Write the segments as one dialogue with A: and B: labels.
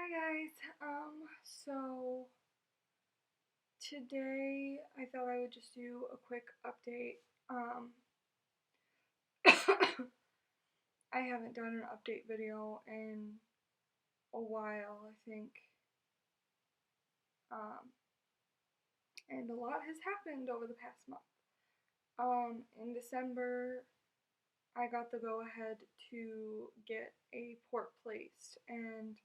A: Hi guys. So today I thought I would just do a quick update. I haven't done an update video in a while, I think. Um, and a lot has happened over the past month. In December, I got the go ahead to get a port placed, and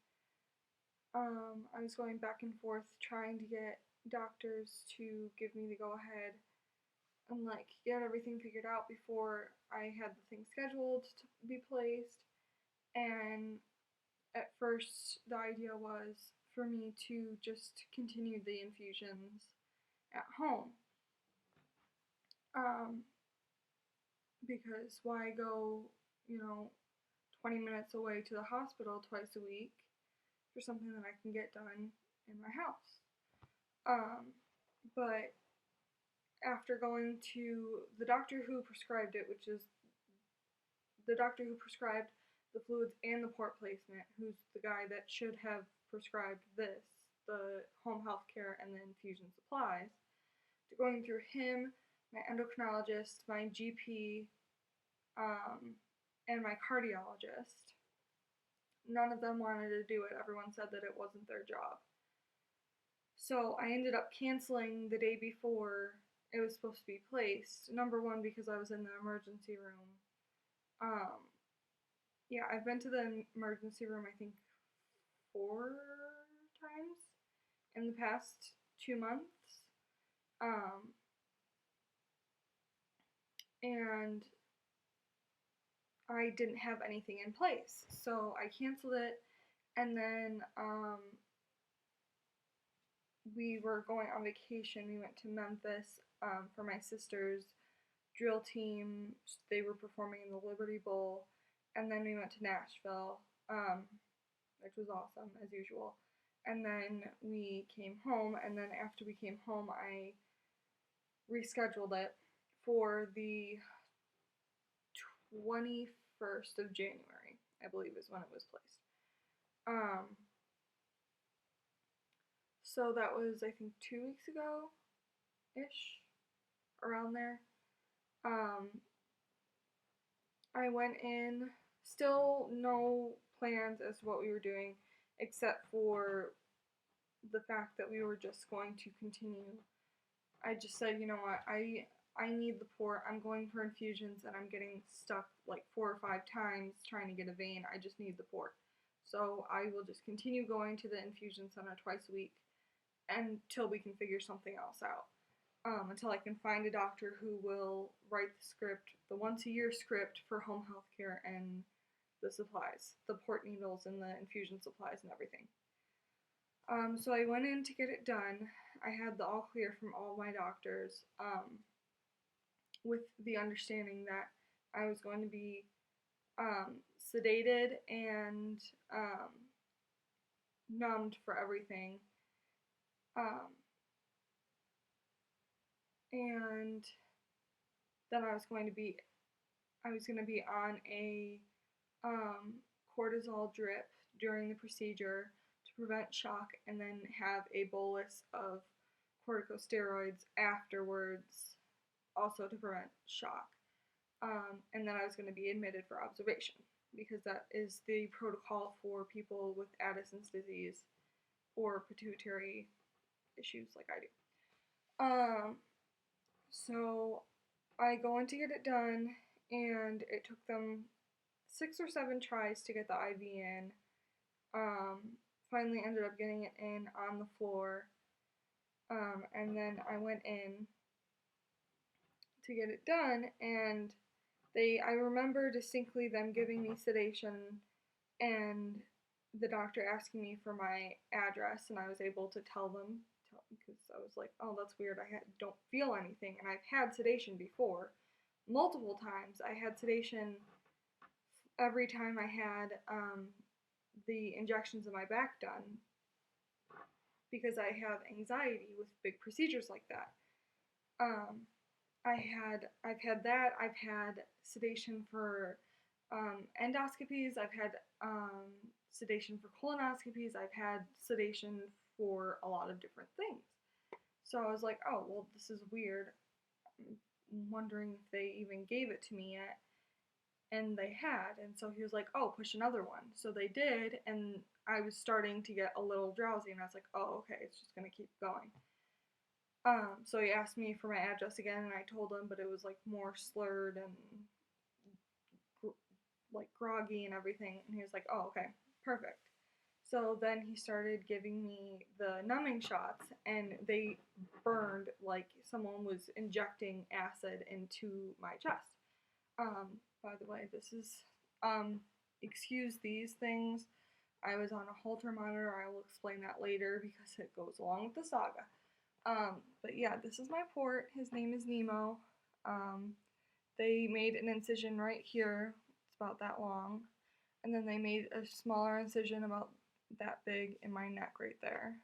A: I was going back and forth trying to get doctors to give me the go ahead and get everything figured out before I had the thing scheduled to be placed. And at first, the idea was for me to just continue the infusions at home. Um, because why go, 20 minutes away to the hospital twice a week for something that I can get done in my house? But after going to the doctor who prescribed it, which is the doctor who prescribed the fluids and the port placement, who's the guy that should have prescribed this, the home health care and the infusion supplies, to going through him, my endocrinologist, my GP, and my cardiologist. None of them wanted to do it. Everyone said that it wasn't their job. So I ended up canceling the day before it was supposed to be placed. Number one, because I was in the emergency room. Yeah, I've been to the emergency room, I think, 4 times in the past 2 months. And I didn't have anything in place. So I canceled it, and then we were going on vacation. We went to Memphis for my sister's drill team. They were performing in the Liberty Bowl, and then we went to Nashville, which was awesome as usual. And then we came home, and then after we came home, I rescheduled it for the 21st of January, I believe is when it was placed. So that was, I think, 2 weeks ago-ish, around there. I went in, still no plans as to what we were doing, except for the fact that we were just going to continue. I just said, you know what, I need the port. I'm going for infusions and I'm getting stuck like 4 or 5 times trying to get a vein. I just need the port. So I will just continue going to the infusion center twice a week until we can figure something else out. Until I can find a doctor who will write the script, the once-a-year script for home health care and the supplies, the port needles and the infusion supplies and everything. So I went in to get it done. I had the all clear from all my doctors, with the understanding that I was going to be sedated and numbed for everything. And then I was going to be on a cortisol drip during the procedure to prevent shock, and then have a bolus of corticosteroids afterwards, also to prevent shock. And then I was going to be admitted for observation, because that is the protocol for people with Addison's disease or pituitary issues like I do. So I go in to get it done, and it took them 6 or 7 tries to get the IV in. Finally ended up getting it in on the floor. And then I went in to get it done, and I remember distinctly them giving me sedation and the doctor asking me for my address, and I was able to tell them, because I was like, oh, that's weird, don't feel anything, and I've had sedation before, multiple times. I had sedation every time I had the injections in my back done, because I have anxiety with big procedures like that. I've had that. I've had sedation for endoscopies. I've had sedation for colonoscopies. I've had sedation for a lot of different things. So I was like, oh, well, this is weird. I'm wondering if they even gave it to me yet. And they had. And so he was like, oh, push another one. So they did. And I was starting to get a little drowsy. And I was like, oh, okay, it's just going to keep going. So he asked me for my address again. And I told him, but it was like more slurred and like groggy and everything. And he was like, oh, okay, perfect. So then he started giving me the numbing shots, and they burned like someone was injecting acid into my chest. By the way, this is, excuse these things. I was on a Holter monitor. I will explain that later because it goes along with the saga. But yeah, this is my port. His name is Nemo. They made an incision right here. It's about that long. And then they made a smaller incision about that big in my neck right there.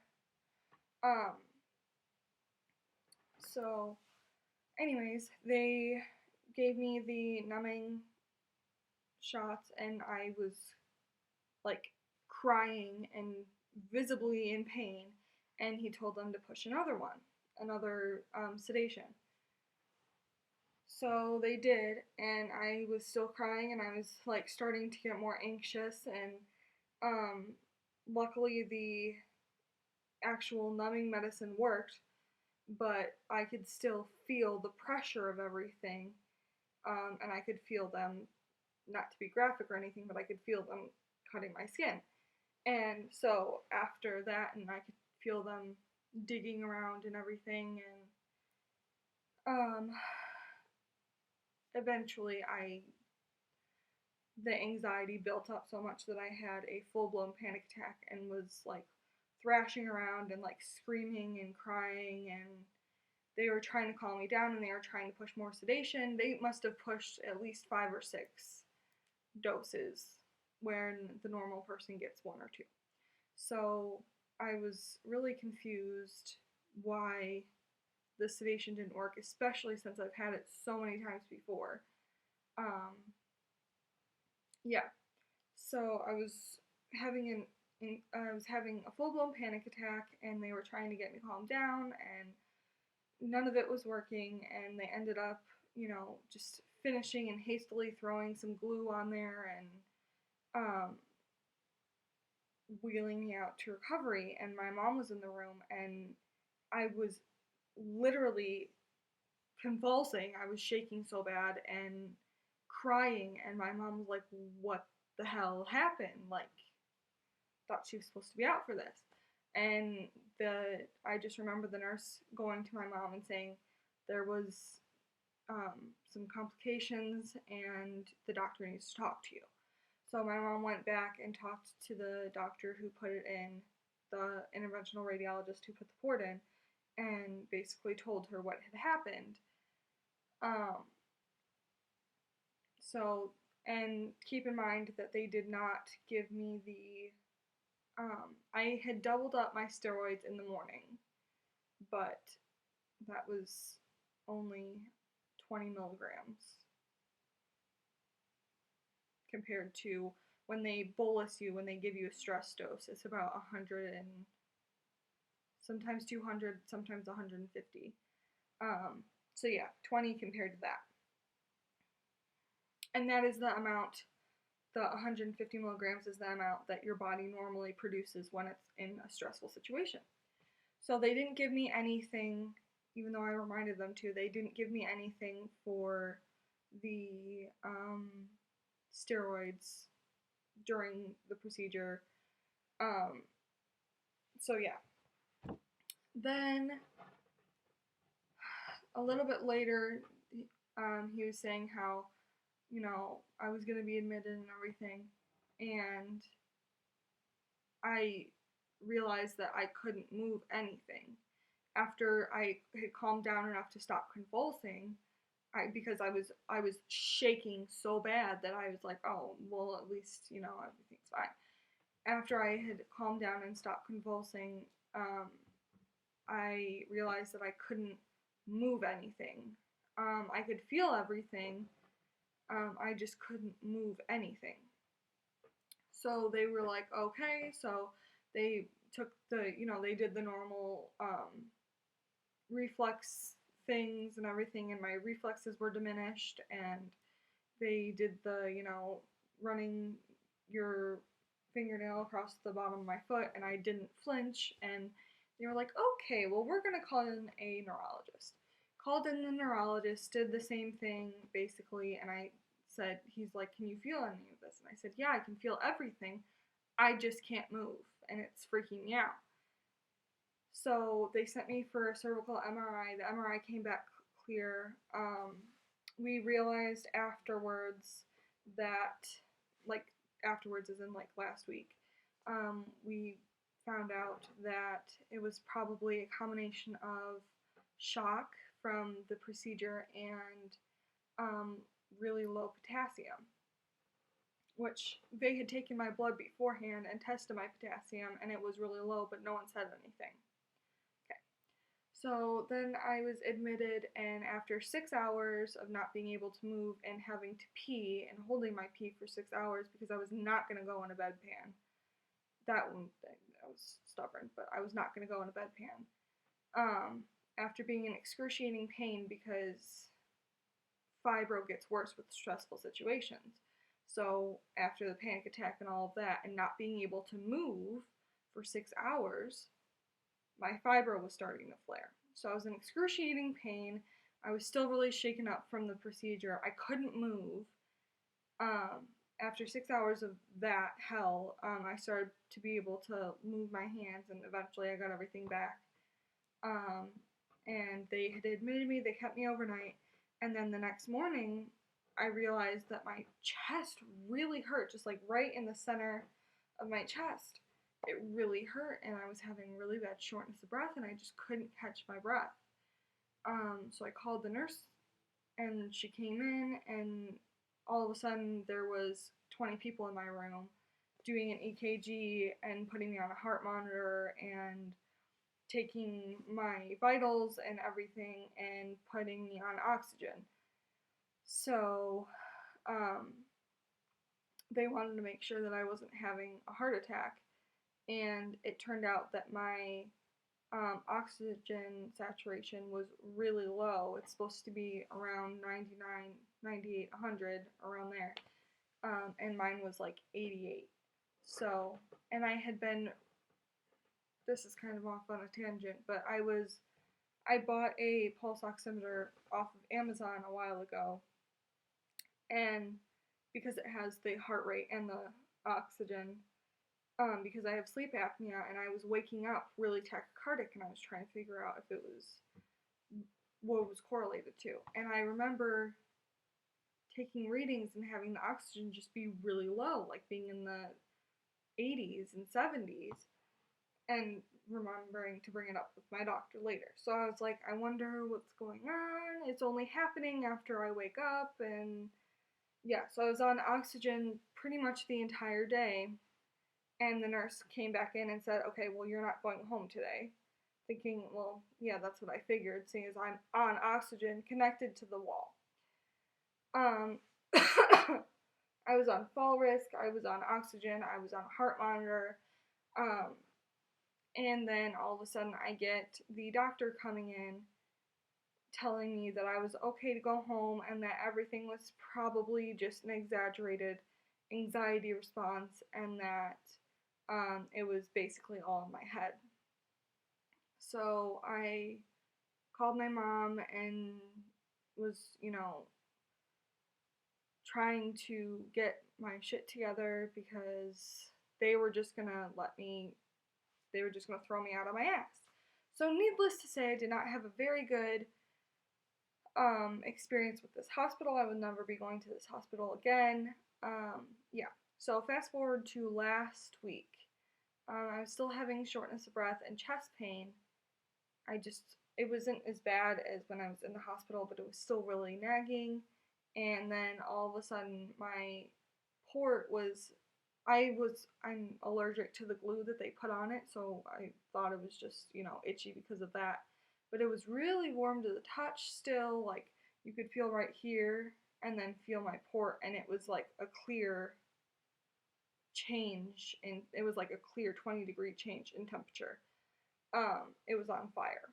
A: So anyways, they gave me the numbing shots and I was like crying and visibly in pain, and he told them to push another one, another sedation. So they did, and I was still crying and I was like starting to get more anxious, and luckily the actual numbing medicine worked, but I could still feel the pressure of everything, and I could feel them, not to be graphic or anything, but I could feel them cutting my skin. And so after that, and I could feel them digging around and everything, and eventually the anxiety built up so much that I had a full-blown panic attack and was like thrashing around and like screaming and crying, and they were trying to calm me down and they were trying to push more sedation. They must have pushed at least 5 or 6 doses when the normal person gets 1 or 2. So I was really confused why the sedation didn't work, especially since I've had it so many times before. Yeah. So I was having a full blown panic attack, and they were trying to get me calmed down, and none of it was working. And they ended up, just finishing and hastily throwing some glue on there and wheeling me out to recovery. And my mom was in the room, and I was literally convulsing. I was shaking so bad and crying, and my mom was like, "What the hell happened?" Like, thought she was supposed to be out for this. And I just remember the nurse going to my mom and saying there was some complications and the doctor needs to talk to you. So my mom went back and talked to the doctor who put it in, the interventional radiologist who put the port in, and basically told her what had happened. And keep in mind that they did not give me I had doubled up my steroids in the morning, but that was only 20 milligrams compared to when they bolus you, when they give you a stress dose, it's about 100 and sometimes 200, sometimes 150. So yeah, 20 compared to that. And that is the amount, the 150 milligrams is the amount that your body normally produces when it's in a stressful situation. So they didn't give me anything, even though I reminded them to, they didn't give me anything for the steroids during the procedure. So yeah. Then a little bit later, he was saying how, I was going to be admitted and everything. And I realized that I couldn't move anything. After I had calmed down enough to stop convulsing, because I was shaking so bad that I was like, oh, well, at least, everything's fine. After I had calmed down and stopped convulsing, I realized that I couldn't move anything. I could feel everything, I just couldn't move anything. So they were like, okay, so they took the, they did the normal reflex things and everything, and my reflexes were diminished, and they did the, running your fingernail across the bottom of my foot, and I didn't flinch, and they were like, okay, well, we're gonna call in a neurologist. Called in the neurologist, did the same thing basically, and I said, he's like, can you feel any of this? And I said, yeah, I can feel everything. I just can't move, and it's freaking me out. So they sent me for a cervical MRI. The MRI came back clear. We realized afterwards that, like, afterwards as in like last week, we found out that it was probably a combination of shock from the procedure and really low potassium, which they had taken my blood beforehand and tested my potassium, and it was really low, but no one said anything. So then I was admitted, and after 6 hours of not being able to move and having to pee and holding my pee for 6 hours because I was not going to go in a bedpan. That one thing, I was stubborn, but I was not going to go in a bedpan. After being in excruciating pain because fibro gets worse with stressful situations. So after the panic attack and all of that, and not being able to move for 6 hours, my fibro was starting to flare. So I was in excruciating pain. I was still really shaken up from the procedure. I couldn't move. After 6 hours of that hell, I started to be able to move my hands, and eventually I got everything back. And they had admitted me, they kept me overnight, and then the next morning, I realized that my chest really hurt, just like right in the center of my chest. It really hurt, and I was having really bad shortness of breath, and I just couldn't catch my breath. So I called the nurse, and she came in, and all of a sudden there was 20 people in my room doing an EKG and putting me on a heart monitor and taking my vitals and everything and putting me on oxygen. So they wanted to make sure that I wasn't having a heart attack, and it turned out that my oxygen saturation was really low. It's supposed to be around 99, 98, 100, around there. And mine was like 88. So, and I had been, this is kind of off on a tangent, but I bought a pulse oximeter off of Amazon a while ago, and because it has the heart rate and the oxygen, because I have sleep apnea, and I was waking up really tachycardic, and I was trying to figure out if it was what it was correlated to. And I remember taking readings and having the oxygen just be really low, like being in the 80s and 70s, and remembering to bring it up with my doctor later. So I was like, I wonder what's going on. It's only happening after I wake up, and yeah, so I was on oxygen pretty much the entire day. And the nurse came back in and said, okay, well, you're not going home today. Thinking, well, yeah, that's what I figured, seeing as I'm on oxygen connected to the wall. I was on fall risk, I was on oxygen, I was on a heart monitor, and then all of a sudden I get the doctor coming in telling me that I was okay to go home and that everything was probably just an exaggerated anxiety response, and that it was basically all in my head. So I called my mom and was, trying to get my shit together because they were just gonna they were just gonna throw me out of my ass. So needless to say, I did not have a very good experience with this hospital. I would never be going to this hospital again. Yeah. So fast forward to last week. I was still having shortness of breath and chest pain. It wasn't as bad as when I was in the hospital, but it was still really nagging. And then all of a sudden, my port was, I'm allergic to the glue that they put on it, so I thought it was just, itchy because of that. But it was really warm to the touch still, like you could feel right here and then feel my port, and it was like a clear change, and it was like a clear 20-degree change in temperature. It was on fire.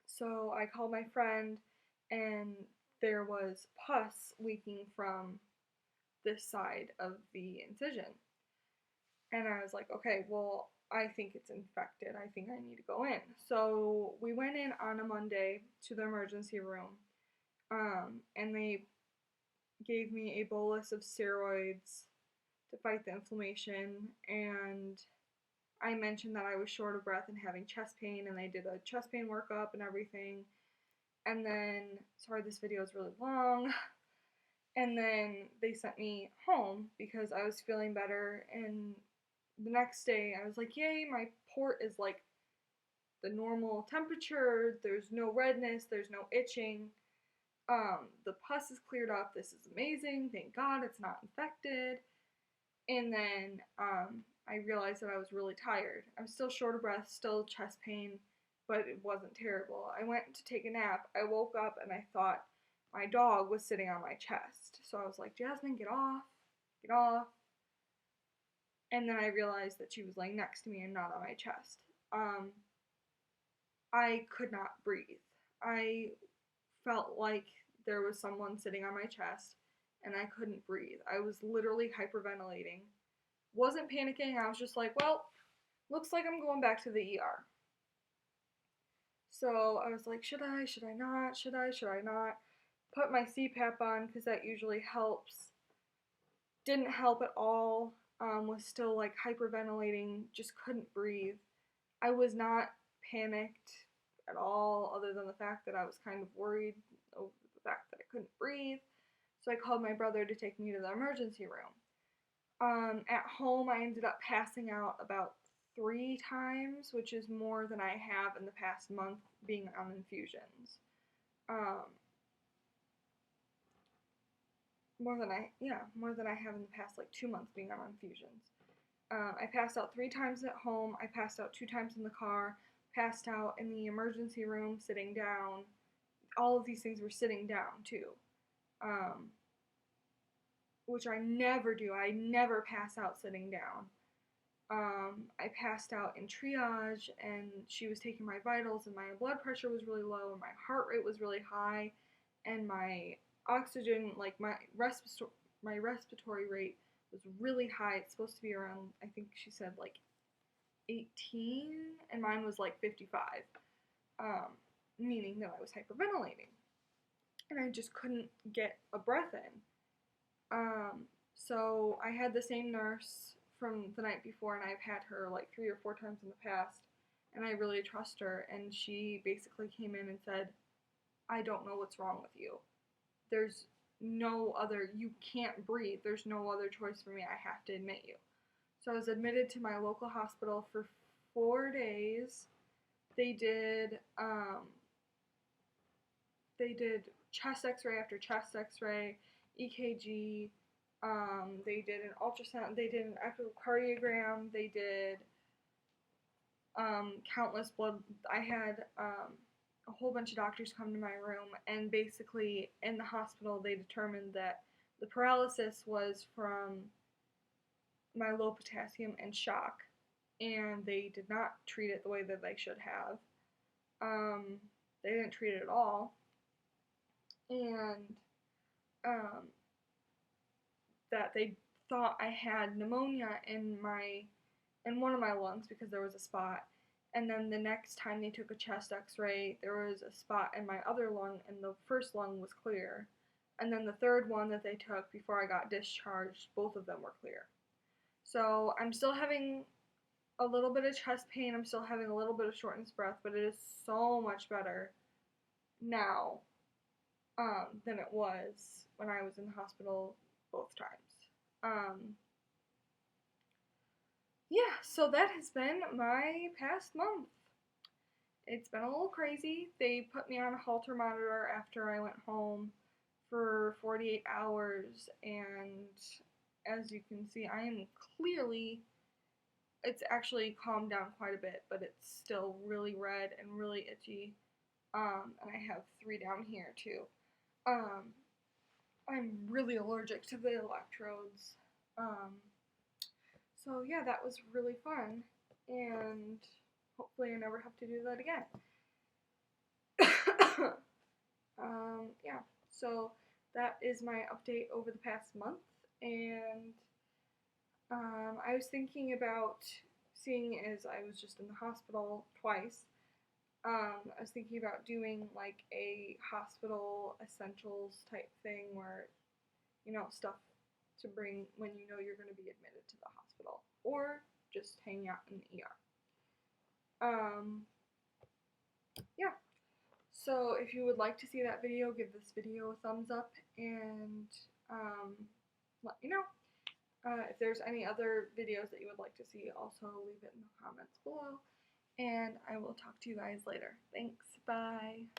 A: So I called my friend, and there was pus leaking from this side of the incision. And I was like, okay, well, I think it's infected. I think I need to go in. So we went in on a Monday to the emergency room, and they gave me a bolus of steroids to fight the inflammation. And I mentioned that I was short of breath and having chest pain, and they did a chest pain workup and everything. And then, sorry, this video is really long. And then they sent me home because I was feeling better. And the next day, I was like, yay, my port is like the normal temperature. There's no redness. There's no itching. The pus is cleared up. This is amazing. Thank God it's not infected. And then I realized that I was really tired. I'm still short of breath, still chest pain, but it wasn't terrible. I went to take a nap. I woke up and I thought my dog was sitting on my chest. So I was like, Jasmine, get off, get off. And then I realized that she was laying next to me and not on my chest. I could not breathe. I felt like there was someone sitting on my chest and I couldn't breathe. I was literally hyperventilating. Wasn't panicking. I was just like, well, looks like I'm going back to the ER. So I was like, should I not? Should I not? Put my CPAP on because that usually helps. Didn't help at all. Was still like hyperventilating, just couldn't breathe. I was not panicked at all, other than the fact that I was kind of worried over the fact that I couldn't breathe. So I called my brother to take me to the emergency room. At home, I ended up passing out about 3 times, which is more than I have in the past month being on infusions. Um, more than I have in the past like 2 months being on infusions. I passed out 3 times at home. I passed out 2 times in the car. Passed out in the emergency room sitting down. All of these things were sitting down too, which I never do. I never pass out sitting down. I passed out in triage, and she was taking my vitals, and my blood pressure was really low, and my heart rate was really high, and my oxygen, like my respiratory rate was really high. It's supposed to be around, I think she said like 18, and mine was like 55, meaning that I was hyperventilating, and I just couldn't get a breath in. So I had the same nurse from the night before, and I've had her like 3 or 4 times in the past, and I really trust her. And she basically came in and said, I don't know what's wrong with you. There's no other, you can't breathe. There's no other choice for me. I have to admit you. So I was admitted to my local hospital for 4 days. They did chest x-ray after chest x-ray, EKG, they did an ultrasound, they did an echocardiogram, they did countless blood. I had a whole bunch of doctors come to my room, and basically in the hospital they determined that the paralysis was from my low potassium and shock, and they did not treat it the way that they should have. They didn't treat it at all, and that they thought I had pneumonia in one of my lungs because there was a spot. And then the next time they took a chest x-ray, there was a spot in my other lung, and the first lung was clear. And then the third one that they took before I got discharged, both of them were clear. So I'm still having a little bit of chest pain, I'm still having a little bit of shortness of breath, but it is so much better now than it was when I was in the hospital both times. Yeah, so that has been my past month. It's been a little crazy. They put me on a Holter monitor after I went home for 48 hours, and as you can see, I am clearly, it's actually calmed down quite a bit, but it's still really red and really itchy. And I have 3 down here too. I'm really allergic to the electrodes. So yeah, that was really fun, and hopefully I never have to do that again. Yeah, so that is my update over the past month, and I was thinking about, seeing as I was just in the hospital twice, I was thinking about doing like a hospital essentials type thing where, stuff to bring when you know you're going to be admitted to the hospital, or just hang out in the ER. Yeah. So if you would like to see that video, give this video a thumbs up, and um, let me know. If there's any other videos that you would like to see, also leave it in the comments below. And I will talk to you guys later. Thanks. Bye.